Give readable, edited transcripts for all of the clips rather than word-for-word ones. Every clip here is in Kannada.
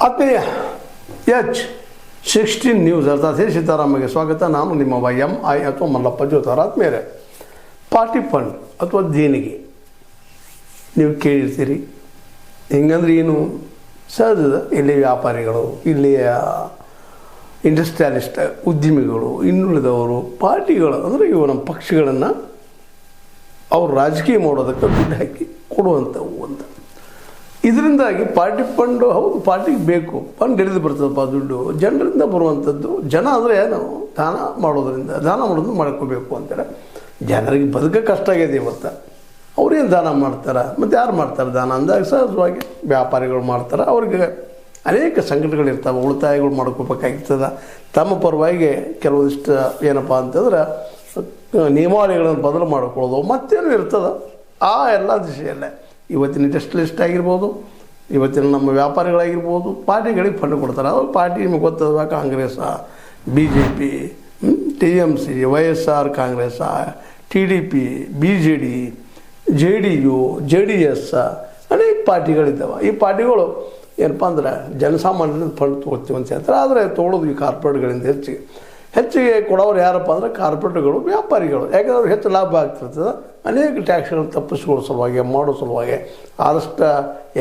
ಆತ್ಮೀಯ H16 ನ್ಯೂಸ್ ಅರ್ಥಾತ್ ಸೀತಾರಾಮಗೆ ಸ್ವಾಗತ. ನಾನು ನಿಮ್ಮ MI ಅಥವಾ ಮಲ್ಲಪ್ಪ ಜೋತಾರ. ಆತ್ಮೀಯರೇ, ಪಾರ್ಟಿ ಫಂಡ್ ಅಥವಾ ದೇಣಿಗೆ ನೀವು ಕೇಳಿರ್ತೀರಿ. ಹಿಂಗಂದ್ರೆ ಏನು ಸಹಜದ. ಇಲ್ಲಿ ವ್ಯಾಪಾರಿಗಳು, ಇಲ್ಲಿಯ ಇಂಡಸ್ಟ್ರಿಯಲಿಸ್ಟ್, ಉದ್ಯಮಿಗಳು, ಇನ್ನುಳಿದವರು, ಪಾರ್ಟಿಗಳು ಅಂದರೆ ಇವು ನಮ್ಮ ಪಕ್ಷಗಳನ್ನು ಅವರು ರಾಜಕೀಯ ಮಾಡೋದಕ್ಕೆ ದುಡ್ಡು ಹಾಕಿ ಕೊಡುವಂಥವು ಅಂತ. ಇದರಿಂದಾಗಿ ಪಾರ್ಟಿ ಫಂಡು ಹೌದು ಪಾರ್ಟಿಗೆ ಬೇಕು, ಫಂಡ್ ಹಿಡಿದು ಬರ್ತದಪ್ಪ ದುಡ್ಡು ಜನರಿಂದ ಬರುವಂಥದ್ದು. ಜನ ಅಂದರೆ ನಾವು ದಾನ ಮಾಡೋದು ಮಾಡ್ಕೋಬೇಕು ಅಂತಾರೆ. ಜನರಿಗೆ ಬದುಕ ಕಷ್ಟ ಆಗಿದೆ ಇವತ್ತು. ಅವ್ರೇನು ದಾನ ಮಾಡ್ತಾರೆ? ಮತ್ತು ಯಾರು ಮಾಡ್ತಾರೆ ದಾನ ಅಂದಾಗ ಸಹಜವಾಗಿ ವ್ಯಾಪಾರಿಗಳು ಮಾಡ್ತಾರೆ. ಅವ್ರಿಗೆ ಅನೇಕ ಸಂಘಟನೆಗಳಿರ್ತಾವೆ, ಉಳಿತಾಯಗಳು ಮಾಡ್ಕೋಬೇಕಾಗ್ತದೆ. ತಮ್ಮ ಪರವಾಗಿ ಕೆಲವೊಂದಿಷ್ಟು ಏನಪ್ಪ ಅಂತಂದ್ರೆ ನಿಯಮಾವಳಿಗಳನ್ನು ಬದಲು ಮಾಡ್ಕೊಳ್ಳೋದು ಮತ್ತೇನು ಇರ್ತದೆ. ಆ ಎಲ್ಲ ದಿಶೆಯಲ್ಲೇ ಇವತ್ತಿನ ಇಂಡಸ್ಟ್ರಿಯಲಿಸ್ಟ್ ಆಗಿರ್ಬೋದು, ಇವತ್ತಿನ ನಮ್ಮ ವ್ಯಾಪಾರಿಗಳಾಗಿರ್ಬೋದು, ಪಾರ್ಟಿಗಳಿಗೆ ಫಂಡ್ ಕೊಡ್ತಾರೆ. ಅವ್ರು ಪಾರ್ಟಿ ನಿಮಗೆ ಗೊತ್ತದ, Congress, BJP, TMC, YSR Congress, TDP, BJD, JDU, JDS ಅನೇಕ ಪಾರ್ಟಿಗಳಿದ್ದಾವೆ. ಈ ಪಾರ್ಟಿಗಳು ಏನಪ್ಪ ಅಂದ್ರೆ ಜನಸಾಮಾನ್ಯರಿಂದ ಫಂಡ್ ತೊಗೊಳ್ತೀವಿ ಅಂತ ಹೇಳ್ತಾರೆ. ಆದರೆ ತೊಗೊಳೋದು ಈ ಕಾರ್ಪೊರೇಟ್ಗಳಿಂದ ಹೆಚ್ಚಿಗೆ ಕೊಡೋರು ಯಾರಪ್ಪ ಅಂದರೆ ಕಾರ್ಪೊರೇಟ್ಗಳು, ವ್ಯಾಪಾರಿಗಳು. ಯಾಕಂದ್ರೆ ಅವ್ರು ಹೆಚ್ಚು ಲಾಭ ಆಗ್ತಿರ್ತದೆ. ಅನೇಕ ಟ್ಯಾಕ್ಸ್ಗಳನ್ನು ತಪ್ಪಿಸ್ಕೊಳ್ಳೋ ಸಲುವಾಗಿ, ಮಾಡೋ ಸಲುವಾಗಿ, ಆದಷ್ಟು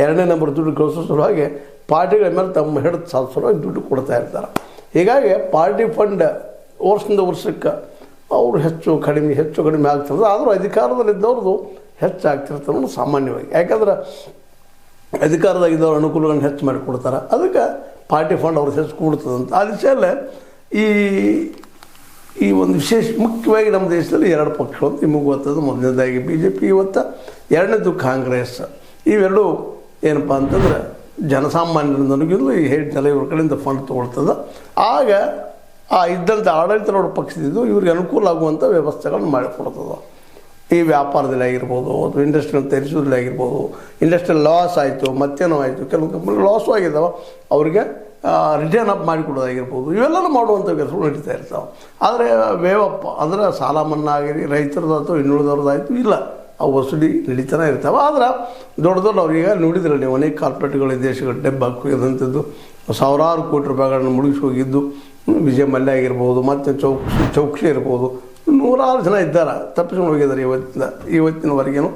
ಎರಡನೇ ನಂಬರ್ ದುಡ್ಡು ಗಳಿಸೋ ಸಲುವಾಗಿ ಪಾರ್ಟಿಗಳ ಮೇಲೆ ತಮ್ಮ ಹಿಡಿದು ಸಾಧಿಸೋ ಸಲುವಾಗಿ ದುಡ್ಡು ಕೊಡ್ತಾ ಇರ್ತಾರೆ. ಹೀಗಾಗಿ ಪಾರ್ಟಿ ಫಂಡ್ ವರ್ಷದಿಂದ ವರ್ಷಕ್ಕೆ ಅವರು ಹೆಚ್ಚು ಕಡಿಮೆ ಆಗ್ತಿರ್ತದೆ. ಆದರೂ ಅಧಿಕಾರದಲ್ಲಿದ್ದವ್ರದ್ದು ಹೆಚ್ಚಾಗ್ತಿರ್ತದೆ ಅನ್ನೋದು ಸಾಮಾನ್ಯವಾಗಿ. ಯಾಕಂದ್ರೆ ಅಧಿಕಾರದಾಗಿದ್ದವ್ರು ಅನುಕೂಲಗಳನ್ನು ಹೆಚ್ಚು ಮಾಡಿಕೊಡ್ತಾರೆ. ಅದಕ್ಕೆ ಪಾರ್ಟಿ ಫಂಡ್ ಅವ್ರಿಗೆ ಹೆಚ್ಚು ಕೊಡ್ತದಂತ. ಆ ದಿಶೆಯಲ್ಲೇ ಈ ಒಂದು ವಿಶೇಷ ಮುಖ್ಯವಾಗಿ ನಮ್ಮ ದೇಶದಲ್ಲಿ ಎರಡು ಪಕ್ಷಗಳು ಅಂತ ನಿಮಗೆ ಗೊತ್ತದು. ಮೊದಲನೇದಾಗಿ BJP, ಇವತ್ತು ಎರಡನೇದು ಕಾಂಗ್ರೆಸ್. ಇವೆರಡು ಏನಪ್ಪ ಅಂತಂದ್ರೆ ಜನಸಾಮಾನ್ಯರಿಂದಲೂ ಈ ಹೇಳಿದ್ನಲ್ಲ ಇವ್ರ ಕಡೆಯಿಂದ ಫಂಡ್ ತೊಗೊಳ್ತದೆ. ಆಗ ಇದ್ದಂಥ ಆಡಳಿತ ಪಕ್ಷದಿದ್ದು ಇವ್ರಿಗೆ ಅನುಕೂಲ ಆಗುವಂಥ ವ್ಯವಸ್ಥೆಗಳನ್ನು ಮಾಡಿಕೊಡ್ತದೆ. ಈ ವ್ಯಾಪಾರದಲ್ಲಿ ಆಗಿರ್ಬೋದು ಅಥವಾ ಇಂಡಸ್ಟ್ರಿಯನ್ನು ತರಿಸೋದ್ರಲ್ಲಿ ಆಗಿರ್ಬೋದು, ಇಂಡಸ್ಟ್ರಿಯಲ್ ಲಾಸ್ ಆಯಿತು, ಮತ್ತೇನೋ ಆಯಿತು, ಕೆಲವು ಕಂಪ್ನಿಗಳು ಲಾಸು ಆಗಿದ್ದಾವೆ, ಅವರಿಗೆ ರಿಟರ್ನ್ ಅಪ್ ಮಾಡಿಕೊಡೋದಾಗಿರ್ಬೋದು, ಇವೆಲ್ಲನೂ ಮಾಡುವಂಥ ಕೆಲಸಗಳು ನಡೀತಾ ಇರ್ತಾವೆ. ಆದರೆ ವೇವಪ್ಪ ಅಂದರೆ ಸಾಲ ಮನ್ನಾ ಆಗಿರಿ, ರೈತರದಾಯ್ತು, ಇನ್ನುಳಿದವ್ರದ್ದಾಯಿತು, ಇಲ್ಲ ಅವು ವಸೂಲಿ ನಡೀತಾನೆ ಇರ್ತಾವೆ. ಆದ್ರೆ ದೊಡ್ಡ ಅವ್ರೀಗ ನೋಡಿದ್ರೆ ನೀವು ಅನೇಕ ಕಾರ್ಪೊರೇಟ್ಗಳ ದೇಶಗಳು ಡೆಬ್ಬ ಹಾಕಿದಂಥದ್ದು, ಸಾವಿರಾರು ಕೋಟಿ ರೂಪಾಯಿಗಳನ್ನು ಮುಳುಗಿಸಿ ಹೋಗಿದ್ದು, ವಿಜಯ ಮಲ್ಯ ಆಗಿರ್ಬೋದು, ಮತ್ತು ಚೌಕ್ಷಿ ಇರ್ಬೋದು, ನೂರಾರು ಜನ ಇದ್ದಾರೆ ತಪ್ಪಿಸ್ಕೊಂಡು ಹೋಗಿದ್ದಾರೆ ಇವತ್ತಿನವರೆಗೇನು.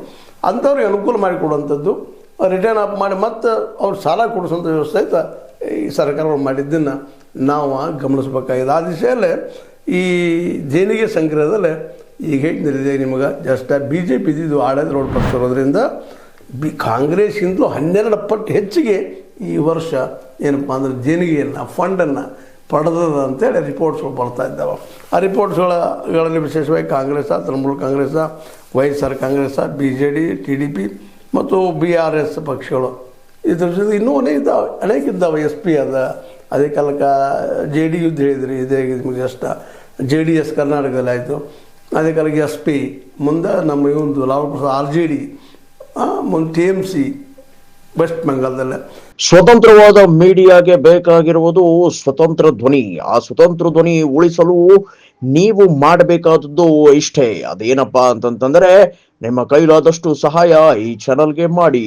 ಅಂಥವ್ರಿಗೆ ಅನುಕೂಲ ಮಾಡಿಕೊಡುವಂಥದ್ದು, ರಿಟರ್ನ್ ಅಪ್ ಮಾಡಿ ಮತ್ತು ಅವ್ರು ಸಾಲ ಕೊಡಿಸೋಂಥ ವ್ಯವಸ್ಥೆ ಐತೆ ಈ ಸರ್ಕಾರಗಳು ಮಾಡಿದ್ದನ್ನು ನಾವು ಗಮನಿಸಬೇಕಾಗಿದೆ. ಆ ದಿಶೆಯಲ್ಲೇ ಈ ದೇಣಿಗೆ ಸಂಗ್ರಹದಲ್ಲೇ ಈಗ ಹೇಳಿದೆ ನಿಮಗೆ ಜಸ್ಟ್ BJP ಇದ್ದಿದ್ದು ಆಡಳಿತ ಪಕ್ಷ ಇರೋದ್ರಿಂದ ಕಾಂಗ್ರೆಸ್ಗಿಂತಲೂ 12 ಪಟ್ಟು ಹೆಚ್ಚಿಗೆ ಈ ವರ್ಷ ಏನಪ್ಪ ಅಂದರೆ ದೇಣಿಗೆಯನ್ನು ಫಂಡನ್ನು ಪಡೆದದ ಅಂತೇಳಿ ರಿಪೋರ್ಟ್ಸ್ಗಳು ಬರ್ತಾ ಇದ್ದಾವೆ. ಆ ರಿಪೋರ್ಟ್ಸ್ಗಳಲ್ಲಿ ವಿಶೇಷವಾಗಿ Congress, Trinamool Congress, YSR Congress, BJD, TDP ಮತ್ತು BRS ಪಕ್ಷಗಳು. ಇದ್ರ ಜೊತೆ ಇನ್ನೂ ಅನೇಕ ಇದ್ದಾವೆ. SP ಅದ, ಅದೇ ಕಾಲಕ್ಕೆ JDU ಹೇಳಿದ್ರಿ, ಇದೇ ನಿಮಗೆ ಜಸ್ಟ್ JDS ಕರ್ನಾಟಕದಲ್ಲಿ ಆಯಿತು, ಅದೇ ಕಾಲಕ್ಕೆ SP, ಮುಂದೆ ನಮ್ಮ ಇವೊಂದು ಲಾಲ್ ಪ್ರಸಾದ್ RJD, ಮುಂದೆ TMC ವೆಸ್ಟ್ ಬೆಂಗಾಲ್ದಲ್ಲೇ. ಸ್ವತಂತ್ರವಾದ ಮೀಡಿಯಾಗೆ ಬೇಕಾಗಿರುವುದು ಸ್ವತಂತ್ರ ಧ್ವನಿ. ಆ ಸ್ವತಂತ್ರ ಧ್ವನಿ ಉಳಿಸಲು ನೀವು ಮಾಡಬೇಕಾದದ್ದು ಇಷ್ಟೇ. ಅದೇನಪ್ಪಾ ಅಂತಂತಂದ್ರೆ ನಿಮ್ಮ ಕೈಲಾದಷ್ಟು ಸಹಾಯ ಈ ಚಾನಲ್ಗೆ ಮಾಡಿ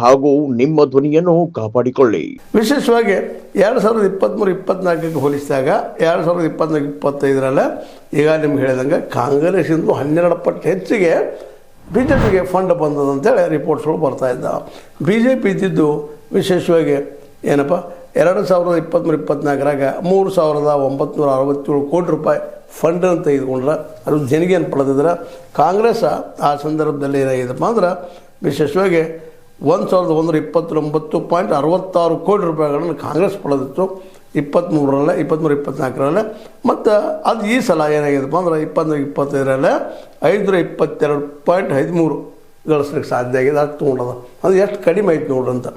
ಹಾಗೂ ನಿಮ್ಮ ಧ್ವನಿಯನ್ನು ಕಾಪಾಡಿಕೊಳ್ಳಿ. ವಿಶೇಷವಾಗಿ 2023-24 ಹೋಲಿಸಿದಾಗ 2024-25 ಈಗ ನಿಮ್ಗೆ ಹೇಳಿದಂಗೆ ಕಾಂಗ್ರೆಸ್ಸಿಂದ 12 ಪಟ್ಟು ಹೆಚ್ಚಿಗೆ BJPಗೆ ಫಂಡ್ ಬಂದದಂತೇಳಿ ರಿಪೋರ್ಟ್ಸ್ಗಳು ಬರ್ತಾ ಇದ್ದಾವೆ. BJP ಇದ್ದಿದ್ದು ವಿಶೇಷವಾಗಿ ಏನಪ್ಪ 2023-24 3,967 ಕೋಟಿ ರೂಪಾಯಿ ಫಂಡನ್ನು ತೆಗೆದುಕೊಂಡ್ರೆ ಅದು ದೇಣಿಗೆಯನ್ನು ಪಡೆದಿದ್ರೆ, ಕಾಂಗ್ರೆಸ್ ಆ ಸಂದರ್ಭದಲ್ಲಿ ಏನಾಗಿದೆಪ್ಪ ಅಂದ್ರೆ ವಿಶೇಷವಾಗಿ 1,129.66 ಕೋಟಿ ರೂಪಾಯಿಗಳನ್ನು ಕಾಂಗ್ರೆಸ್ ಪಡೆದಿತ್ತು 23-24. ಮತ್ತು ಅದು ಈ ಸಲ ಏನಾಗಿದೆಪ್ಪ ಅಂದ್ರೆ 24-25 522.13 ಗಳಿಸ್ಲಿಕ್ಕೆ ಸಾಧ್ಯ ಆಗಿದೆ. ಅದು ತೊಗೊಂಡದ. ಅದು ಎಷ್ಟು ಕಡಿಮೆ ಆಯ್ತು ನೋಡ್ರಿ ಅಂತ.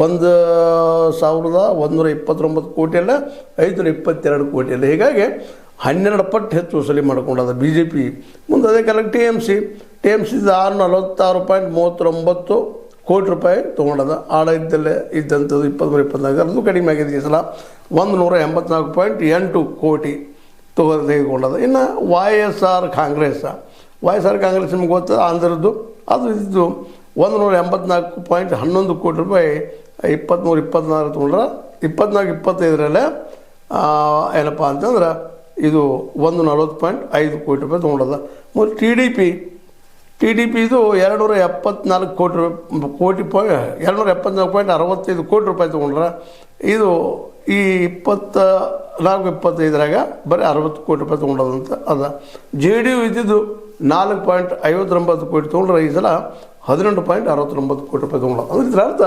1,129 ಕೋಟಿಯಲ್ಲ, 522 ಕೋಟಿಯಲ್ಲ. ಹೀಗಾಗಿ 12 ಪಟ್ಟು ಹೆಚ್ಚು ವಸೂಲಿ ಮಾಡ್ಕೊಂಡದ BJP. ಮುಂದೆ ಅದೇ ಕಾಲಕ್ಕೆ TMC 646.39 ಕೋಟಿ ರೂಪಾಯಿ ತೊಗೊಂಡದ. ಆಡಳಿತದಲ್ಲೇ ಇದ್ದಂಥದ್ದು 23-24 ಅದು ಕಡಿಮೆ ಆಗಿದೆ. ಈ ಸಲ 184.8 ಕೋಟಿ ತೆಗೆದುಕೊಂಡದ. ಇನ್ನು YSR ಕಾಂಗ್ರೆಸ್ ನಿಮ್ಗೆ ಗೊತ್ತದ, ಆಂಧ್ರದ್ದು. ಅದು ಇದ್ದು 184.11 ಕೋಟಿ ರೂಪಾಯಿ 23-24 ತೊಗೊಂಡ್ರೆ 24-25 ಏನಪ್ಪ ಅಂತಂದ್ರೆ ಇದು 140.5 ಕೋಟಿ ರೂಪಾಯಿ ತೊಗೊಂಡದ. ಮತ್ತು ಟಿ ಡಿ ಪಿ ಇದು 274 ಕೋಟಿ 274.65 ಕೋಟಿ ರೂಪಾಯಿ ತೊಗೊಂಡ್ರೆ ಇದು ಈ 24-25 ಬರೀ 60 ಕೋಟಿ ರೂಪಾಯಿ ತೊಗೊಂಡದಂತ ಅದ. ಜೆ ಡಿ ಯು ಇದ್ದಿದ್ದು 4.59 ಕೋಟಿ ತೊಗೊಂಡ್ರೆ ಈ ಸಲ 18.69 ಕೋಟಿ ರೂಪಾಯಿ ತೊಗೊಂಡ. ಅಂದ್ರೆ ಇದರ ಅರ್ಥ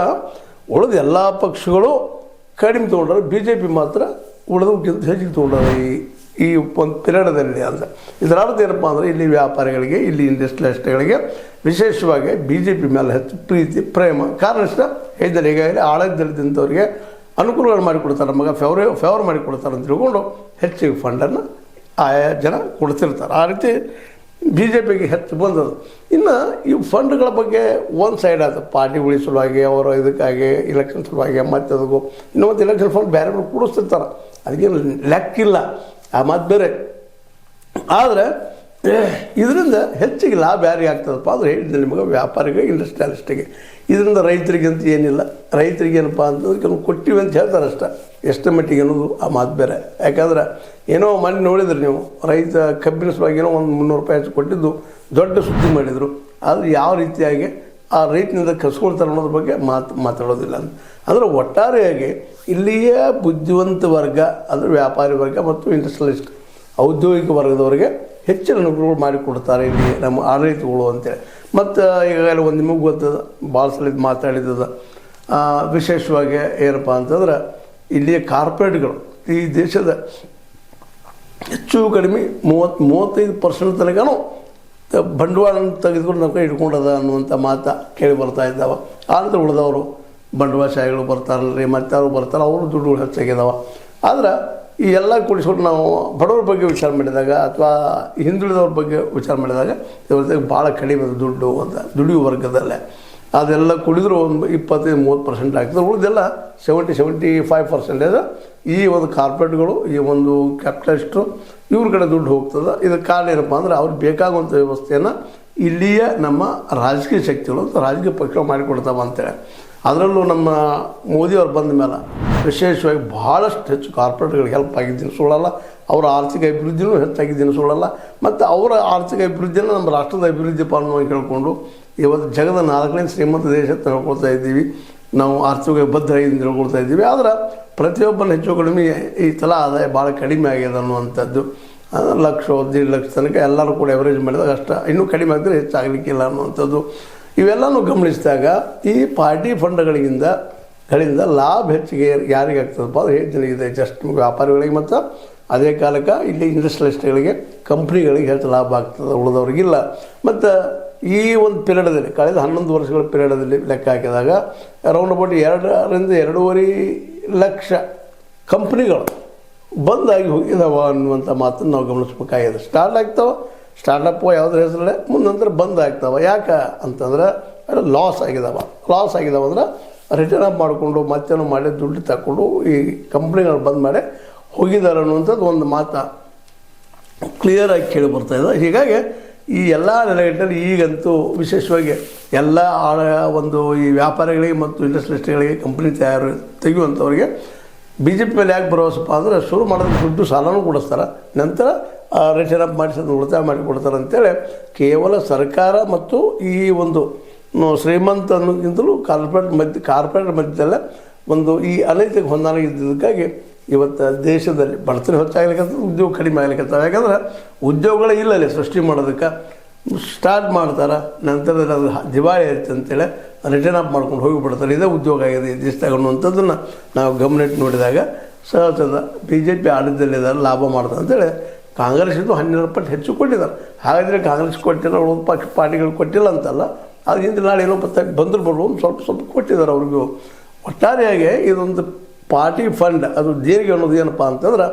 ಉಳಿದ ಎಲ್ಲ ಪಕ್ಷಗಳು ಕಡಿಮೆ ತೊಗೊಂಡ್ರೆ ಬಿ ಜೆ ಪಿ ಮಾತ್ರ ಉಳಿದಕ್ಕಿಂತ ಹೆಚ್ಚಿಗೆ ತೊಗೊಂಡ್ರೆ ಈ ಒಂದು ಪಿರಿಯಡದಲ್ಲಿ ಅಂತ. ಇದರ ಅರ್ಥ ಏನಪ್ಪ ಅಂದರೆ ಇಲ್ಲಿ ವ್ಯಾಪಾರಿಗಳಿಗೆ, ಇಲ್ಲಿ ಇಂಡಸ್ಟ್ರಿಯಲಿಸ್ಟ್ಗಳಿಗೆ ವಿಶೇಷವಾಗಿ ಬಿ ಜೆ ಪಿ ಮೇಲೆ ಹೆಚ್ಚು ಪ್ರೀತಿ ಪ್ರೇಮ. ಕಾರಣ ಇಷ್ಟ ಹೇಳಿದ್ದಾರೆ, ಈಗಾಗಲೇ ಆಳದಲ್ಲಿದ್ದಂಥವ್ರಿಗೆ ಅನುಕೂಲಗಳು ಮಾಡಿಕೊಡ್ತಾರೆ, ನಮಗೆ ಫೇವರ್ ಮಾಡಿಕೊಡ್ತಾರೆ ಅಂತ ತಿಳ್ಕೊಂಡು ಹೆಚ್ಚಿಗೆ ಫಂಡನ್ನು ಆಯಾ ಜನ ಕೊಡ್ತಿರ್ತಾರೆ. ಆ ರೀತಿ ಬಿ ಜೆ ಪಿಗೆ ಹೆಚ್ಚು ಬಂದದು. ಇನ್ನು ಈ ಫಂಡ್ಗಳ ಬಗ್ಗೆ ಒಂದು ಸೈಡ್ ಆದ ಪಾರ್ಟಿ ಸಲುವಾಗಿ, ಅವರ ಇದಕ್ಕಾಗಿ ಇಲೆಕ್ಷನ್ ಸಲುವಾಗಿ ಮತ್ತು ಅದಕ್ಕೂ ಇನ್ನೂ ಒಂದು ಇಲೆಕ್ಷನ್ ಫಂಡ್ ಬೇರೆ ಕೂಡಿಸ್ತಿರ್ತಾರೆ, ಅದಕ್ಕೇನು ಲೆಕ್ಕಿಲ್ಲ, ಆ ಮಾತು ಬೇರೆ. ಆದರೆ ಇದರಿಂದ ಹೆಚ್ಚಿಗೆ ಲಾಭ ಯಾರಿಗೆ ಆಗ್ತದಪ್ಪ ಅಂದರೆ ಹೇಳಿದ್ದೆ ನಿಮಗೆ, ವ್ಯಾಪಾರಿಗೆ, ಇಂಡಸ್ಟ್ರಿಯಲಿಸ್ಟಿಗೆ. ಇದರಿಂದ ರೈತರಿಗಂತ ಏನಿಲ್ಲ. ರೈತರಿಗೆ ಏನಪ್ಪ ಅಂತಂದ್ರೆ ಕೆಲವು ಕೊಟ್ಟಿವಿ ಅಂತ ಹೇಳ್ತಾರೆ ಅಷ್ಟೇ, ಎಷ್ಟು ಮಟ್ಟಿಗೆ ಅನ್ನೋದು ಆ ಮಾತು ಬೇರೆ. ಯಾಕಂದ್ರೆ ಏನೋ ಮನೆ ನೋಡಿದ್ರಿ ನೀವು, ರೈತ ಕಬ್ಬಿನ ಸಲುವಾಗಿ ಏನೋ ಒಂದು 300 ರೂಪಾಯಿ ಹೆಚ್ಚು ಕೊಟ್ಟಿದ್ದು ದೊಡ್ಡ ಸುದ್ದಿ ಮಾಡಿದರು. ಆದರೆ ಯಾವ ರೀತಿಯಾಗಿ ಆ ರೈತನಿಂದ ಕಸ್ಕೊಳ್ತಾರೆ ಅನ್ನೋದ್ರ ಬಗ್ಗೆ ಮಾತಾಡೋದಿಲ್ಲ ಅಂತ. ಅಂದರೆ ಒಟ್ಟಾರೆಯಾಗಿ ಇಲ್ಲಿಯ ಬುದ್ಧಿವಂತ ವರ್ಗ ಅಂದರೆ ವ್ಯಾಪಾರಿ ವರ್ಗ ಮತ್ತು ಇಂಡಸ್ಟ್ರಿಯಲಿಸ್ಟ್ ಔದ್ಯೋಗಿಕ ವರ್ಗದವರಿಗೆ ಹೆಚ್ಚಿನ ಅನುಕೂಲಗಳು ಮಾಡಿಕೊಡ್ತಾರೆ ಇಲ್ಲಿ ನಮ್ಮ ಆಡಳಿತಗಳು ಅಂತೇಳಿ. ಮತ್ತು ಈಗಾಗಲೇ ಒಂದು ನಿಮಗೆ ಗೊತ್ತದ, ಭಾಳ ಸಲ ಮಾತಾಡಿದ್ದದ, ವಿಶೇಷವಾಗಿ ಏನಪ್ಪ ಅಂತಂದ್ರೆ ಇಲ್ಲಿಯ ಕಾರ್ಪೊರೇಟ್ಗಳು ಈ ದೇಶದ ಹೆಚ್ಚು ಕಡಿಮೆ 30-35% ತನಕನೂ ಬಂಡವಾಳ ತೆಗೆದುಕೊಂಡು ನಮ್ಮ ಕೈ ಹಿಡ್ಕೊಂಡದ ಅನ್ನುವಂಥ ಮಾತು ಕೇಳಿ ಬರ್ತಾ ಇದ್ದಾವೆ. ಆನಂತರ ಉಳಿದವರು ಬಂಡವಾಳಶಾಹಿಗಳು ಬರ್ತಾರಲ್ರಿ, ಮತ್ತು ಅವರು ಬರ್ತಾರೆ, ಅವರು ದುಡ್ಡುಗಳು ಹೆಚ್ಚಾಗಿದ್ದಾವೆ. ಆದ್ರೆ ಈ ಎಲ್ಲ ಕೂಡಿಸ್ಕೊಂಡು ನಾವು ಬಡವ್ರ ಬಗ್ಗೆ ವಿಚಾರ ಮಾಡಿದಾಗ ಅಥವಾ ಹಿಂದುಳಿದವ್ರ ಬಗ್ಗೆ ವಿಚಾರ ಮಾಡಿದಾಗ ಇವ್ರಿಗೆ ಭಾಳ ಕಡಿಮೆ ದುಡ್ಡು ಅಂತ ದುಡಿಯುವ ವರ್ಗದಲ್ಲೇ ಅದೆಲ್ಲ ಕುಡಿದ್ರು ಒಂದು 25-30% ಆಗ್ತದೆ. ಉಳಿದೆಲ್ಲ 70-75% ಈ ಒಂದು ಕಾರ್ಪೊರೇಟ್ಗಳು, ಈ ಒಂದು ಕ್ಯಾಪಿಟಲಿಸ್ಟು ಇವ್ರ ಕಡೆ ದುಡ್ಡು ಹೋಗ್ತದೆ. ಇದಕ್ಕೆ ಕಾರಣ ಏನಪ್ಪ ಅಂದರೆ ಅವ್ರಿಗೆ ಬೇಕಾಗುವಂಥ ವ್ಯವಸ್ಥೆಯನ್ನು ಇಲ್ಲಿಯ ನಮ್ಮ ರಾಜಕೀಯ ಶಕ್ತಿಗಳು ಅಥವಾ ರಾಜಕೀಯ ಪಕ್ಷ ಮಾಡಿಕೊಡ್ತಾವೆ ಅಂತೇಳಿ. ಅದರಲ್ಲೂ ನಮ್ಮ ಮೋದಿಯವ್ರು ಬಂದ ಮೇಲೆ ವಿಶೇಷವಾಗಿ ಭಾಳಷ್ಟು ಹೆಚ್ಚು ಕಾರ್ಪೊರೇಟ್ಗಳಿಗೆ ಹೆಲ್ಪ್ ಆಗಿದ್ದೀನಿ ಸುಳ್ಳಲ್ಲ, ಅವರ ಆರ್ಥಿಕ ಅಭಿವೃದ್ಧಿನೂ ಹೆಚ್ಚಾಗಿದ್ದೀನಿ ಸುಳ್ಳಲ್ಲ, ಮತ್ತು ಅವರ ಆರ್ಥಿಕ ಅಭಿವೃದ್ಧಿಯನ್ನು ನಮ್ಮ ರಾಷ್ಟ್ರದ ಅಭಿವೃದ್ಧಿ ಪಾಲನೆ ಕೇಳಿಕೊಂಡು ಇವತ್ತು ಜಗದ 4ನೇ ಶ್ರೀಮಂತ ದೇಶ ಅಂತ ಹೇಳ್ಕೊಳ್ತಾ ಇದ್ದೀವಿ. ನಾವು ಆರ್ಥಿಕ ಬದ್ಧರಾಗಿ ಹೇಳ್ಕೊಳ್ತಾ ಇದ್ದೀವಿ. ಆದರೆ ಪ್ರತಿಯೊಬ್ಬನ ಹೆಚ್ಚು ಕಡಿಮೆ ಈ ಸಲ ಆದಾಯ ಭಾಳ ಕಡಿಮೆ ಆಗಿದೆ ಅನ್ನುವಂಥದ್ದು. 1,00,000-1.5 ಲಕ್ಷ ತನಕ ಎಲ್ಲರೂ ಕೂಡ ಎವರೇಜ್ ಮಾಡಿದಾಗ ಅಷ್ಟು, ಇನ್ನೂ ಕಡಿಮೆ ಆಗಿದ್ರೆ ಹೆಚ್ಚಾಗಲಿಕ್ಕಿಲ್ಲ ಅನ್ನುವಂಥದ್ದು. ಇವೆಲ್ಲನೂ ಗಮನಿಸಿದಾಗ ಈ ಪಾರ್ಟಿ ಫಂಡ್ಗಳಿಂದ ಲಾಭ ಹೆಚ್ಚಿಗೆ ಯಾರಿಗೆ ಆಗ್ತದಪ್ಪ ಅದು ಹೇಳ್ತೀನಿ. ಇದೆ ಜಸ್ಟ್ ವ್ಯಾಪಾರಿಗಳಿಗೆ ಮತ್ತು ಅದೇ ಕಾಲಕ್ಕೆ ಇಲ್ಲಿ ಇಂಡಸ್ಟ್ರಿಯಲಿಸ್ಟ್ಗಳಿಗೆ, ಕಂಪ್ನಿಗಳಿಗೆ ಹೆಚ್ಚು ಲಾಭ ಆಗ್ತದೆ, ಉಳಿದವ್ರಿಗಿಲ್ಲ. ಮತ್ತು ಈ ಒಂದು ಪಿರಿಯಡದಲ್ಲಿ ಕಳೆದ 11 ವರ್ಷಗಳ ಪಿರಿಯಡದಲ್ಲಿ ಲೆಕ್ಕ ಹಾಕಿದಾಗ ಅರೌಂಡ್ ಅಬೌಟ್ 2-2.5 ಲಕ್ಷ ಕಂಪ್ನಿಗಳು ಬಂದಾಗಿ ಹೋಗಿದಾವ ಅನ್ನುವಂಥ ಮಾತನ್ನು ನಾವು ಗಮನಿಸ್ಬೇಕಾಗಿದೆ. ಸ್ಟಾರ್ಟ್ ಆಗ್ತಾವೆ, ಸ್ಟಾರ್ಟಪ್ಪು ಯಾವುದ್ರ ಹೆಸರಲ್ಲೇ ಮುಂದಂತರ ಬಂದ್ ಆಗ್ತಾವೆ. ಯಾಕೆ ಅಂತಂದ್ರೆ ಲಾಸ್ ಆಗಿದಾವೆ ಅಂದ್ರೆ ರಿಟರ್ನ್ ಅಪ್ ಮಾಡಿಕೊಂಡು ಮತ್ತೇನೋ ಮಾಡಿ ದುಡ್ಡು ತಗೊಂಡು ಈ ಕಂಪ್ನಿಗಳು ಬಂದ್ ಮಾಡಿ ಹೋಗಿದ್ದಾರೆ ಅನ್ನುವಂಥದ್ದು ಒಂದು ಮಾತು ಕ್ಲಿಯರಾಗಿ ಕೇಳಿ ಬರ್ತಾ ಇದೆ. ಹೀಗಾಗಿ ಈ ಎಲ್ಲ ನೆಲೆಗಟ್ಟಲ್ಲಿ ಈಗಂತೂ ವಿಶೇಷವಾಗಿ ಎಲ್ಲ ಒಂದು ಈ ವ್ಯಾಪಾರಿಗಳಿಗೆ ಮತ್ತು ಇಂಡಸ್ಟ್ರಿಯಲಿಸ್ಟ್ಗಳಿಗೆ ಕಂಪ್ನಿ ತೆಗೆಯುವಂಥವ್ರಿಗೆ ಬಿ ಜೆ ಪಿ ಮೇಲೆ ಯಾಕೆ ಭರವಸೆಪ್ಪ ಅಂದರೆ ಶುರು ಮಾಡೋದಕ್ಕೆ ದುಡ್ಡು ಸಾಲನೂ ಕೊಡಿಸ್ತಾರೆ, ನಂತರ ರಿಟರ್ನ್ ಅಪ್ ಮಾಡಿಸೋದು ಉಳಿತಾಯ ಮಾಡಿಕೊಡ್ತಾರೆ ಅಂತೇಳಿ ಕೇವಲ ಸರ್ಕಾರ ಮತ್ತು ಈ ಒಂದು ಶ್ರೀಮಂತ ಅನ್ನೋದಕ್ಕಿಂತಲೂ ಕಾರ್ಪೊರೇಟ್ ಮಧ್ಯದಲ್ಲೇ ಒಂದು ಈ ಅನೈತಿಕ ಹೊಂದಾಣಿಕೆ ಇದ್ದದಕ್ಕಾಗಿ ಇವತ್ತು ದೇಶದಲ್ಲಿ ಬಡತನ ಹೆಚ್ಚಾಗ್ಲಿಕ್ಕೆ, ಉದ್ಯೋಗ ಕಡಿಮೆ ಆಗ್ಲಿಕ್ಕೆ. ಯಾಕಂದ್ರೆ ಉದ್ಯೋಗಗಳೇ ಇಲ್ಲಲ್ಲಿ ಸೃಷ್ಟಿ ಮಾಡೋದಕ್ಕೆ ಸ್ಟಾರ್ಟ್ ಮಾಡ್ತಾರೆ, ನಂತರದಲ್ಲಿ ಅದು ದಿವಾಳಿ ಆಯ್ತು ಅಂತೇಳಿ ರಿಟರ್ನ್ ಅಪ್ ಮಾಡ್ಕೊಂಡು ಹೋಗಿಬಿಡ್ತಾರೆ. ಇದೇ ಉದ್ಯೋಗ ಆಗಿದೆ ಈ ದೇಶದಾಗ ಅನ್ನುವಂಥದ್ದನ್ನು ನಾವು ಗಮನಿಟ್ಟು ನೋಡಿದಾಗ ಸಹಜದ ಬಿ ಜೆ ಪಿ ಆಡಳಿತದಲ್ಲಿದ್ದಾರೆ, ಲಾಭ ಮಾಡ್ತಾರೆ ಅಂತೇಳಿ ಕಾಂಗ್ರೆಸ್ ಇದು 12 ಪಟ್ಟು ಹೆಚ್ಚು ಕೊಟ್ಟಿದ್ದಾರೆ. ಹಾಗಾದರೆ ಕಾಂಗ್ರೆಸ್ ಕೊಟ್ಟಿಲ್ಲ, ಉಳಿದ ಪಕ್ಷ ಪಾರ್ಟಿಗಳು ಕೊಟ್ಟಿಲ್ಲ ಅಂತಲ್ಲ, ಅದು ಹಿಂದೆ ನಾಳೆ ಏನೋ ಬಂದರೂ ಬರ್ಬೋದು, ಸ್ವಲ್ಪ ಕೊಟ್ಟಿದ್ದಾರೆ ಅವ್ರಿಗೂ. ಒಟ್ಟಾರೆಯಾಗಿ ಇದೊಂದು ಪಾರ್ಟಿ ಫಂಡ್ ಅದು ದೇಣಿಗೆ ಅನ್ನೋದು ಏನಪ್ಪ ಅಂತಂದ್ರೆ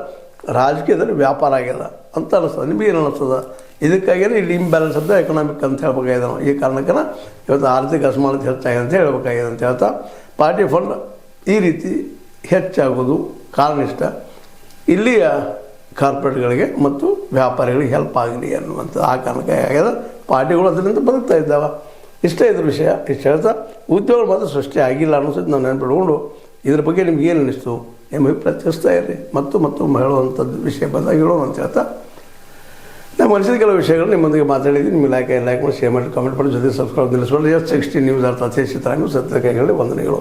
ರಾಜಕೀಯದಲ್ಲಿ ವ್ಯಾಪಾರ ಆಗ್ಯದ ಅಂತ ಅನ್ನಿಸ್ತದೆ. ನಿಮಗೇನು ಅನ್ನಿಸ್ತದೆ? ಇದಕ್ಕಾಗಿಯೇ ಇಲ್ಲಿ ಇಂಬ್ಯಾಲೆನ್ಸ್ ಅಂತ ಎಕನಾಮಿಕ್ ಅಂತ ಹೇಳ್ಬೇಕಾಗಿದೆ. ನಾವು ಈ ಕಾರಣಕ್ಕೆ ಇವತ್ತು ಆರ್ಥಿಕ ಅಸಮಾನತೆ ಹೆಚ್ಚಾಗಿದೆ ಅಂತ ಹೇಳ್ಬೇಕಾಗಿದೆ ಅಂತ ಹೇಳ್ತಾ ಪಾರ್ಟಿ ಫಂಡ್ ಈ ರೀತಿ ಹೆಚ್ಚಾಗೋದು ಕಾರಣ ಇಷ್ಟ ಇಲ್ಲಿಯ ಕಾರ್ಪೊರೇಟ್ಗಳಿಗೆ ಮತ್ತು ವ್ಯಾಪಾರಿಗಳಿಗೆ ಹೆಲ್ಪ್ ಆಗಲಿ ಅನ್ನುವಂಥ ಆ ಕಾರಣಕ್ಕೆ ಆಗ್ಯದ. ಪಾರ್ಟಿಗಳು ಅದರಿಂದ ಬದುಕ್ತಾ ಇದ್ದಾವೆ. ಇಷ್ಟೇ ಇದ್ರ ವಿಷಯ. ಇಷ್ಟು ಹೇಳ್ತಾ ಉದ್ಯೋಗ ಮಾತ್ರ ಸೃಷ್ಟಿ ಆಗಿಲ್ಲ ಅನ್ನಿಸೋದು ನಾವು ನೆನಪಿಟ್ಕೊಂಡು ಇದ್ರ ಬಗ್ಗೆ ನಿಮ್ಗೆ ಏನು ಅನ್ನಿಸ್ತು? ನಿಮ್ಮ ಅಭಿಪ್ರಾಯ ತಿಳಿಸ್ತಾ ಇರಿ. ಮತ್ತು ಹೇಳುವಂಥದ್ದು ವಿಷಯ ಬಂದಾಗ ಹೇಳೋಣ ಅಂತ ಹೇಳ್ತಾ ನಮ್ಮ ಅನಿಸಿದ ಕೆಲವು ವಿಷಯಗಳು ನಿಮ್ಮೊಂದಿಗೆ ಮಾತಾಡಿದ್ದೀನಿ. ನಿಮ್ಮ ಲೈಕ್ ಮಾಡಿ, ಶೇರ್ ಮಾಡಿ, ಕಾಮೆಂಟ್ ಮಾಡಿ, ಜೊತೆ ಸಬ್ಸ್ಕ್ರೈಬ್ ನಿಲ್ಲಿಸ್ಕೊಂಡು. S60 ನ್ಯೂಸ್ ಅರ್ಥ ಅತ್ಯಂತ ಸತ್ಯ ಕೈಗಳಲ್ಲಿ ವಂದನೆಗಳು.